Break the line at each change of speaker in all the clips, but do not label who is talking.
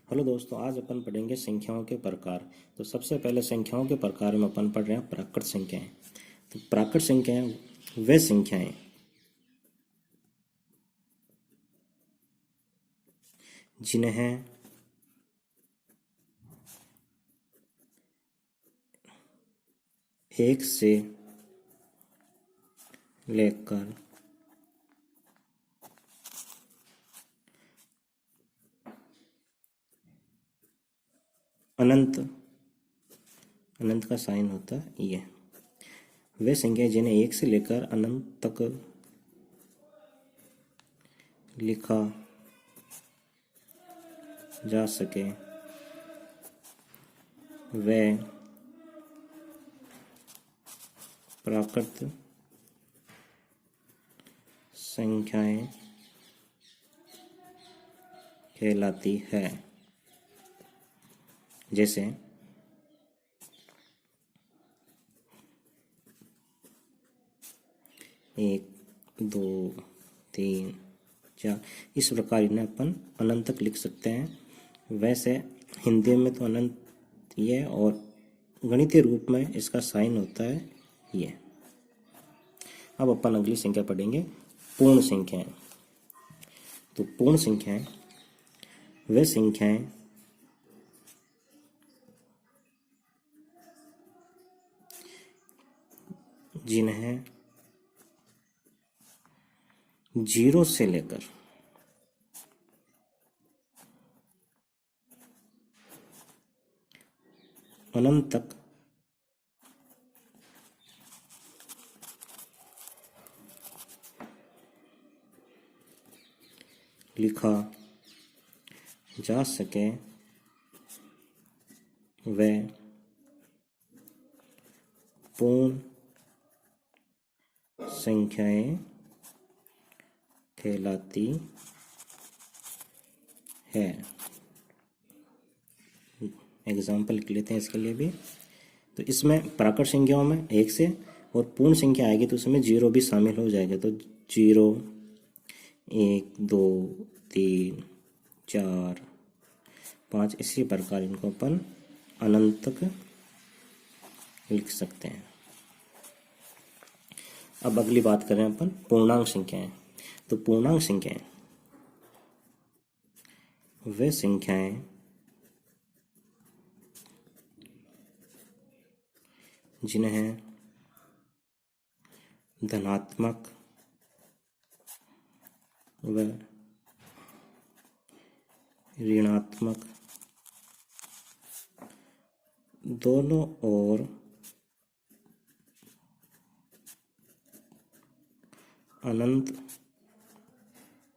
Hello दोस्तों, आज अपन पढ़ेंगे संख्याओं के प्रकार। तो सबसे पहले संख्याओं के प्रकार में अपन पढ़ रहे हैं प्राकृत संख्याएं। तो प्राकृत संख्याएं वे संख्याएं जिन्हें एक से लेकर अनंत अनंत का साइन होता है ये। वे संख्याएं जिन्हें एक से लेकर अनंत तक लिखा जा सके वे प्राकृत संख्याएं कहलाती है। जैसे 1, 2, 3, 4 इस प्रकार इन्हें अपन अनंत तक लिख सकते हैं। वैसे हिंदी में तो अनंत ये और गणितीय रूप में इसका साइन होता है ये। अब अपन अगली संख्या पढ़ेंगे पूर्ण संख्याएं। तो पूर्ण संख्याएं वे संख्याएं जिन्हें 0 से लेकर अनंत तक लिखा जा सके वे पूर्ण संख्याएं कहलाती है। एग्जाम्पल लिख लेते हैं इसके लिए भी। तो इसमें प्राकृत संख्याओं में 1 से और पूर्ण संख्या आएगी तो उसमें 0 भी शामिल हो जाएगा। तो 0, 1, 2, 3, 4, 5 इसी प्रकार इनको अपन अनंत तक लिख सकते हैं। अब अगली बात करें अपन पूर्णांक संख्याएं। तो पूर्णांक संख्याएं वे संख्याएं जिन्हें धनात्मक व ऋणात्मक दोनों ओर अनंत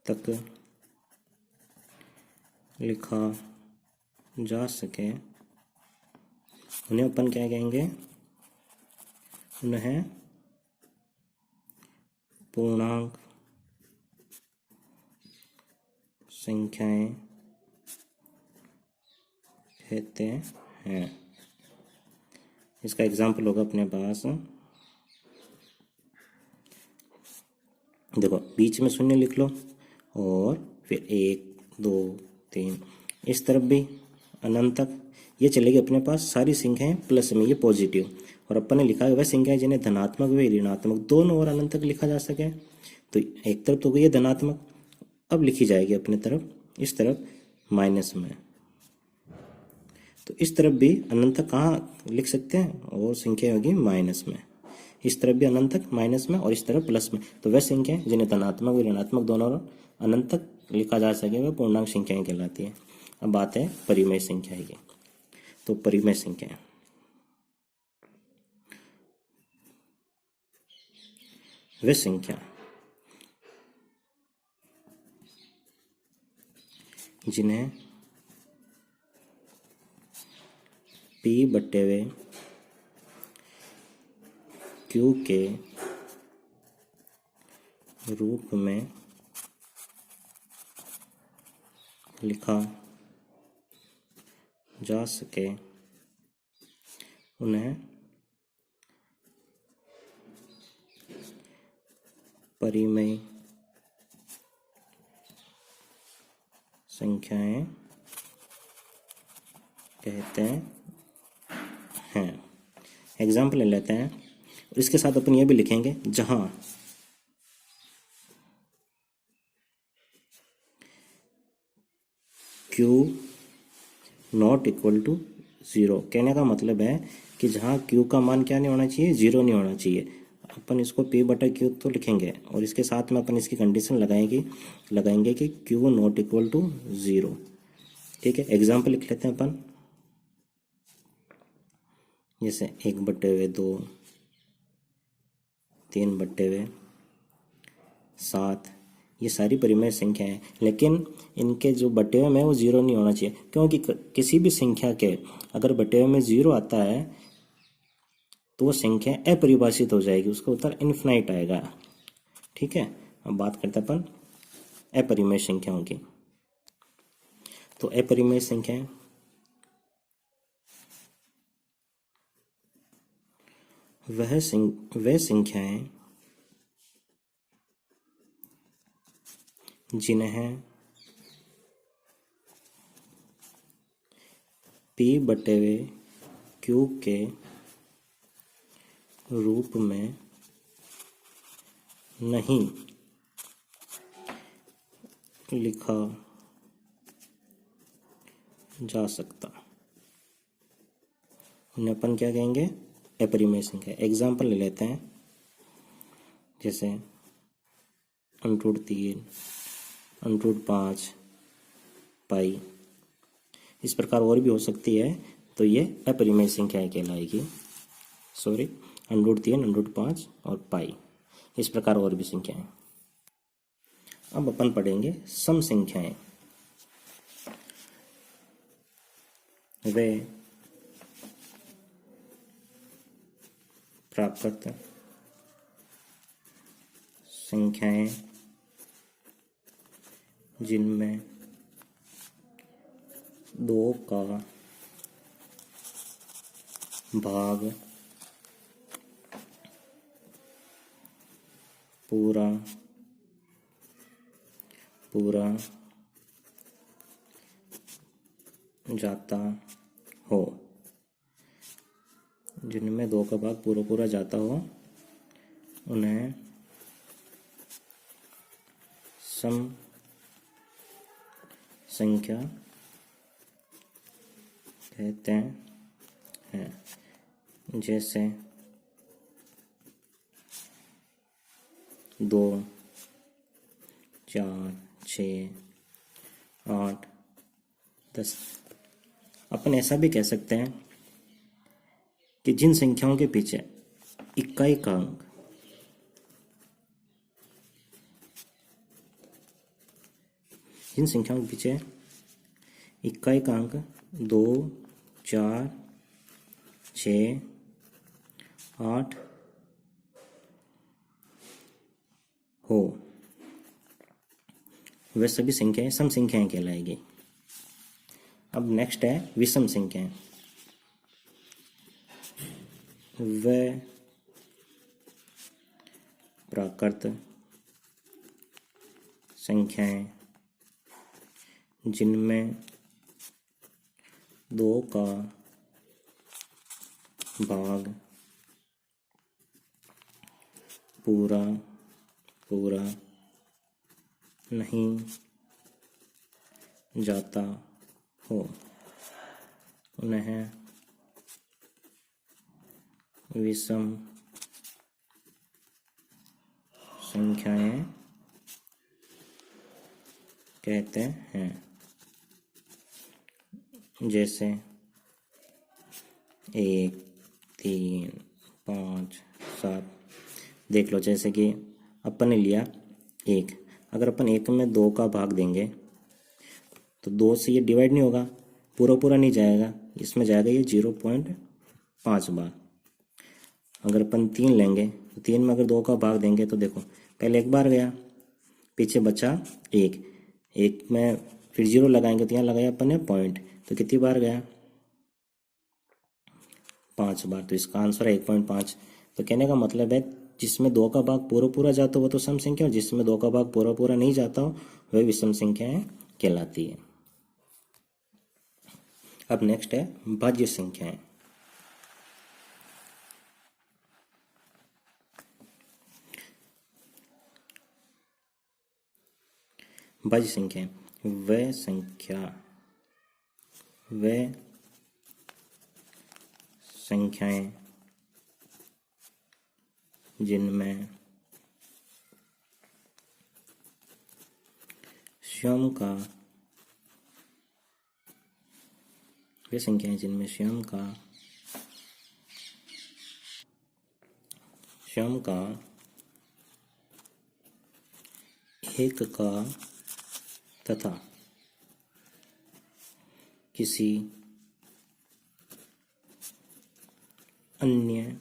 तक लिखा जा सके उन्हें अपन क्या कहेंगे? उन्हें पूर्णांक संख्याएं कहते हैं। इसका एग्जाम्पल होगा अपने पास, देखो बीच में शून्य लिख लो और फिर 1, 2, 3 इस तरफ भी अनंत तक ये चलेगी अपने पास सारी संख्याएं प्लस में, ये पॉजिटिव। और अपन ने लिखा है वह संख्याएं जिन्हें धनात्मक व ऋणात्मक दोनों ओर अनंत तक लिखा जा सके। तो एक तरफ तो गई है धनात्मक, अब लिखी जाएगी अपने तरफ इस तरफ माइनस में। तो इस तरफ भी अनंत तक कहाँ लिख सकते हैं? और संख्या होगी माइनस में। इस तरफ भी अनंत तक माइनस में और इस तरफ प्लस में। तो वह संख्याएं जिन्हें धनात्मक व ऋणात्मक दोनों ओर अनंत तक लिखा जा सके वह पूर्णांक संख्याएं कहलाती है। अब बात है परिमेय संख्या की। तो परिमेय संख्याएं वे संख्या जिन्हें P/Q के रूप में लिखा जा सके उन्हें परिमेय संख्याएं कहते हैं। एग्जाम्पल ले लेते हैं, इसके साथ अपन ये भी लिखेंगे जहां Q नॉट इक्वल टू 0। कहने का मतलब है कि जहाँ Q का मान क्या नहीं होना चाहिए, 0 नहीं होना चाहिए। अपन इसको P/Q तो लिखेंगे और इसके साथ में अपन इसकी कंडीशन लगाएंगे कि Q नॉट इक्वल टू 0। ठीक है, एग्जाम्पल लिख लेते हैं अपन, जैसे 1/2, 3/7, ये सारी परिमेय संख्या है, लेकिन इनके जो बटे में वो 0 नहीं होना चाहिए, क्योंकि किसी भी संख्या के अगर बटे में 0 आता है तो वो संख्या अपरिभाषित हो जाएगी, उसका उत्तर इन्फिनाइट आएगा। ठीक है, अब बात करते हैं अपन अपरिमेय संख्याओं की। तो अपरिमेय संख्याएं वह संख्याएं जिन्हें P/Q के रूप में नहीं लिखा जा सकता, उन्हें अपन क्या कहेंगे, अपरिमेय संख्या। एग्जाम्पल ले लेते हैं, जैसे √3, √5, पाई, इस प्रकार और भी हो सकती है, तो ये अपरिमेय संख्या कहलाएगी। सॉरी, √3, √5 और पाई, इस प्रकार और भी संख्याएं। अब अपन पढ़ेंगे सम संख्याएं। वे प्राकृत संख्याएं जिनमें 2 का भाग पूरा जाता हो, जिनमें 2 का भाग पूरा जाता हो, उन्हें सम संख्या कहते हैं। जैसे 2, 4, 6, 8, 10। अपन ऐसा भी कह सकते हैं कि जिन संख्याओं के पीछे इकाई का अंक जिन संख्याओं के पीछे इकाई का अंक 2, 4, 6, 8 हो, वे सभी संख्याएं सम संख्याएं कहलाएगी। अब नेक्स्ट है विषम संख्याएं। वे प्राकृत संख्याएं जिनमें 2 का भाग पूरा नहीं जाता हो, उन्हें विषम संख्याएं कहते हैं। जैसे 1, 3, 5, 7। देख लो, जैसे कि अपन ने लिया 1, अगर अपन 1 में 2 का भाग देंगे तो 2 से ये डिवाइड नहीं होगा, पूरा नहीं जाएगा, इसमें जाएगा ये 0.5 बार। अगर अपन 3 लेंगे तो 3 में अगर 2 का भाग देंगे तो देखो, पहले 1 बार गया, पीछे बचा 1 में फिर 0 लगाएंगे तो यहाँ लगाया अपन ने पॉइंट, तो कितनी बार गया, 5 बार। तो इसका आंसर है 1.5। तो कहने का मतलब है जिसमें 2 का भाग पूरा जाता हो वो तो सम संख्या, और जिसमें 2 का भाग पूरा नहीं जाता हो वह विषम संख्याएं कहलाती है। अब नेक्स्ट है भाज्य संख्याएं। भाज्य संख्याएं वह संख्याएं जिनमें स्वयं का एक का तथा किसी अन्य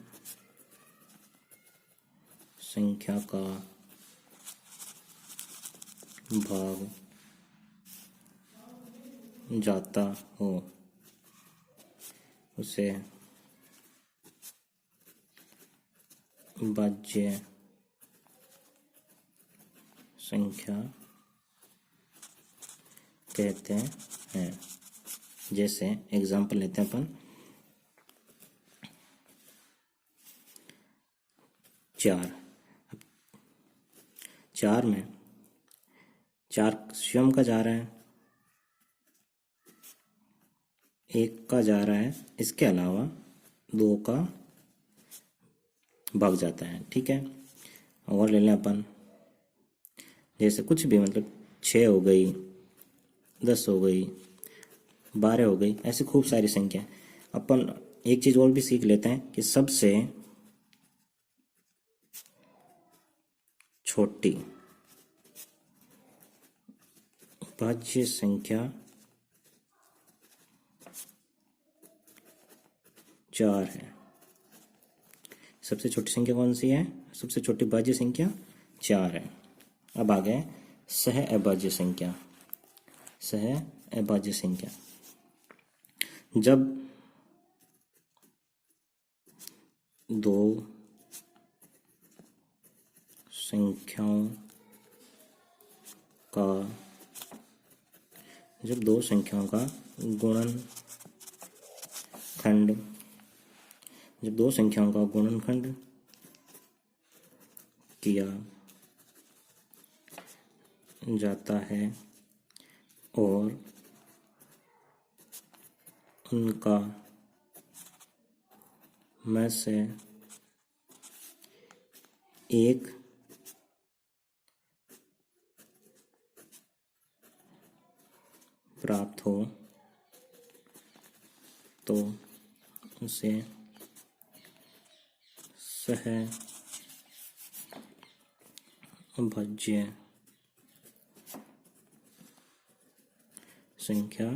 संख्या का भाग जाता हो उसे भाज्य संख्या कहते हैं। जैसे एग्जाम्पल लेते हैं अपन, 4। 4 में 4 स्वयं का जा रहा है, 1 का जा रहा है, इसके अलावा 2 का भाग जाता है। ठीक है, और ले लें अपन, जैसे कुछ भी, मतलब 6 हो गई, 10 हो गई, 12 हो गई, ऐसी खूब सारी संख्या। अपन एक चीज और भी सीख लेते हैं कि सबसे छोटी भाज्य संख्या 4 है। सबसे छोटी संख्या कौन सी है? सबसे छोटी भाज्य संख्या 4 है। अब आ गए सह अभाज्य संख्या। सह अभाज्य संख्या, जब 2 संख्याओं का गुणनखंड किया जाता है और उनका में से एक प्राप्त हो तो उसे सह अभाज्य संख्या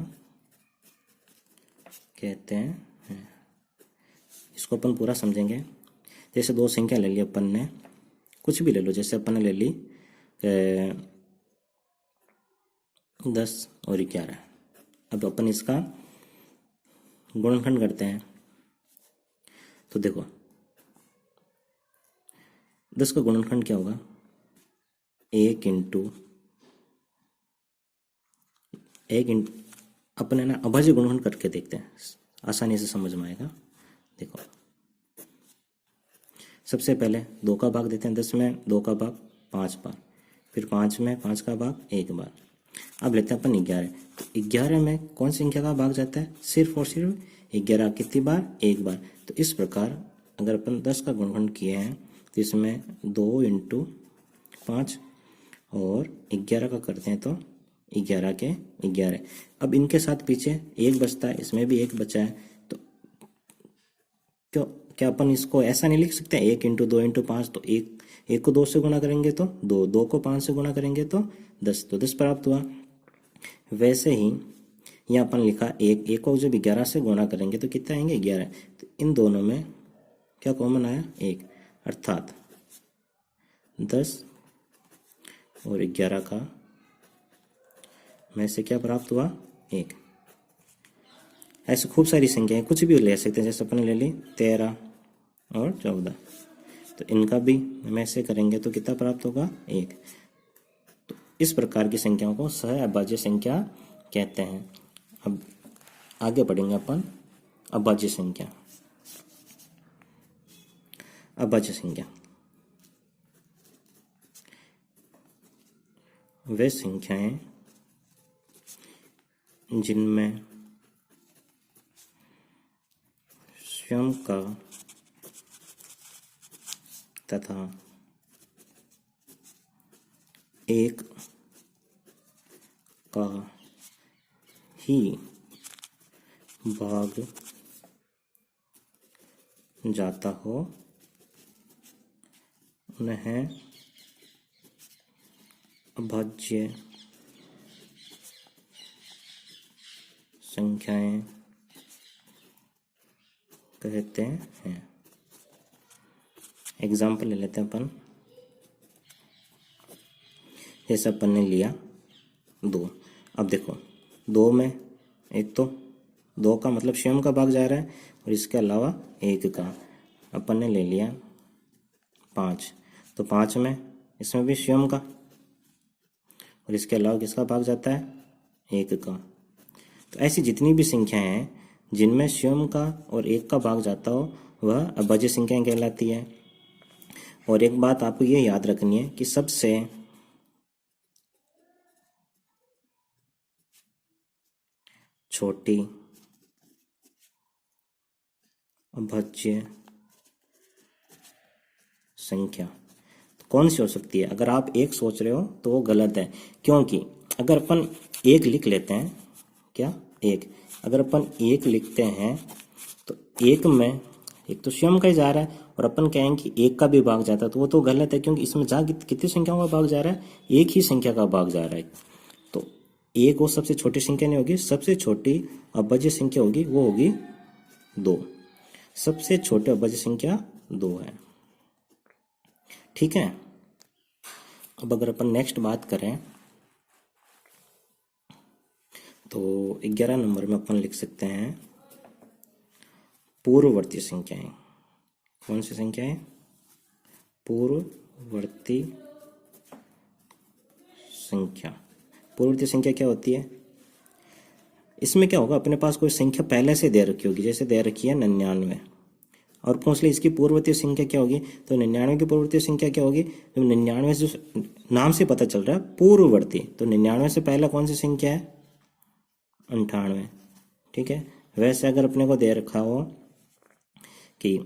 कहते हैं। इसको अपन पूरा समझेंगे। जैसे 2 संख्या ले ली अपन ने, कुछ भी ले लो, जैसे अपन ने ले ली 10 और 11। अब अपन इसका गुणनखंड करते हैं। तो देखो 10 का गुणनखंड क्या होगा? 1 इंटू अपन है ना अभाज्य गुणनखंड करके देखते हैं, आसानी से समझ में आएगा। देखो सबसे पहले 2 का भाग देते हैं। 10 में 2 का भाग 5 बार, फिर 5 में 5 का भाग 1 बार। अब लेते हैं अपन 11। तो 11 में कौन सी संख्या का भाग जाता है? सिर्फ और सिर्फ 11। कितनी बार? 1 बार। तो इस प्रकार अगर अपन 10 का गुणनखंड किए हैं तो इसमें 2 इंटू 5 और 11 का करते हैं तो 11 के 11। अब इनके साथ पीछे 1 बचता है, इसमें भी 1 बचा है। तो क्या अपन इसको ऐसा नहीं लिख सकते 1 इंटू 2 इंटू 5? तो 1 को 2 से गुणा करेंगे तो 2, 2 को 5 से गुणा करेंगे तो 10, तो 10 प्राप्त हुआ। वैसे ही यहाँ अपन लिखा 1 को जब 11 से गुणा करेंगे तो कितना आएंगे? 11। तो इन दोनों में क्या कॉमन आया? 1, अर्थात 10 और 11 का में से क्या प्राप्त हुआ? 1। ऐसे खूब सारी संख्याएं कुछ भी ले सकते हैं। जैसे अपन ले ली 13 और 14, तो इनका भी में से करेंगे तो कितना प्राप्त होगा? 1। तो इस प्रकार की संख्याओं को सह अभाज्य संख्या कहते हैं। अब आगे बढ़ेंगे अपन अभाज्य संख्या। अभाज्य संख्या वे संख्याएं जिनमें स्वयं का तथा एक का ही भाग जाता हो उन्हें अभाज्य संख्याएं कहते हैं। एग्जाम्पल ले लेते हैं अपन। जैसे अपन ने लिया 2। अब देखो 2 में एक तो 2 का मतलब स्वयं का भाग जा रहा है और इसके अलावा 1 का अपन ने ले लिया 5। तो 5 में इसमें भी स्वयं का और इसके अलावा किसका भाग जाता है 1 का। तो ऐसी जितनी भी संख्याएं हैं जिनमें स्वयं का और 1 का भाग जाता हो वह अभाज्य संख्याएं कहलाती है। और एक बात आपको ये याद रखनी है कि सबसे छोटी अभाज्य संख्या तो कौन सी हो सकती है। अगर आप 1 सोच रहे हो तो वो गलत है, क्योंकि अगर अपन 1 लिख लेते हैं, क्या 1, अगर अपन 1 लिखते हैं तो 1 में एक तो स्वयं का ही जा रहा है और अपन कहेंगे कि 1 का भी भाग जाता है तो वो तो गलत है, क्योंकि इसमें जहाँ कितनी संख्याओं का भाग जा रहा है, एक ही संख्या का भाग जा रहा है। तो 1 वो सबसे छोटी संख्या नहीं होगी, सबसे छोटी अभाज्य संख्या होगी वो होगी 2। सबसे छोटी अभाज्य संख्या 2 है। ठीक है। अब अगर अपन नेक्स्ट बात करें तो 11 नंबर में अपन लिख सकते हैं पूर्ववर्ती संख्याएं। कौन सी संख्याएं? पूर्ववर्ती संख्या। पूर्ववर्ती संख्या क्या होती है? इसमें क्या होगा, अपने पास कोई संख्या पहले से दे रखी होगी, जैसे दे रखी है 99 और पूछ ले इसकी पूर्ववर्ती संख्या क्या होगी, तो 99 की पूर्ववर्ती संख्या क्या होगी। तो 99 से नाम से पता चल रहा है पूर्ववर्ती, तो 99 से पहला कौन सी संख्या है 98। ठीक है। वैसे अगर अपने को दे रखा हो कि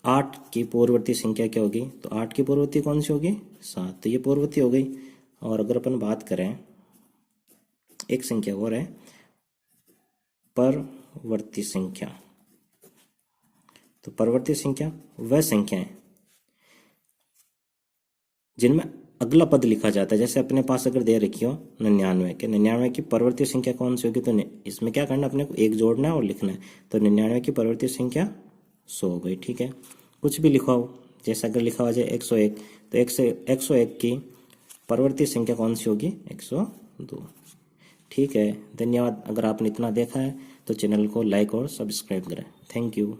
8 की पूर्ववर्ती संख्या क्या होगी, तो 8 की पूर्ववर्ती कौन सी होगी 7, तो ये पूर्ववर्ती हो गई। और अगर अपन बात करें एक संख्या और है परवर्ती संख्या, तो परवर्ती संख्या वह संख्या है जिनमें अगला पद लिखा जाता है। जैसे अपने पास अगर दे रखी हो 99 के 99 की परवर्ती संख्या कौन सी होगी, तो इसमें क्या करना, अपने को 1 जोड़ना है और लिखना है। तो 99 की परवर्ती संख्या 100 हो गई। ठीक है। कुछ भी लिखा हो, जैसे अगर लिखा हो जाए 101, तो 101 की परवर्ती संख्या कौन सी होगी 102। ठीक है। धन्यवाद। अगर आपने इतना देखा है तो चैनल को लाइक और सब्सक्राइब करें। Thank you.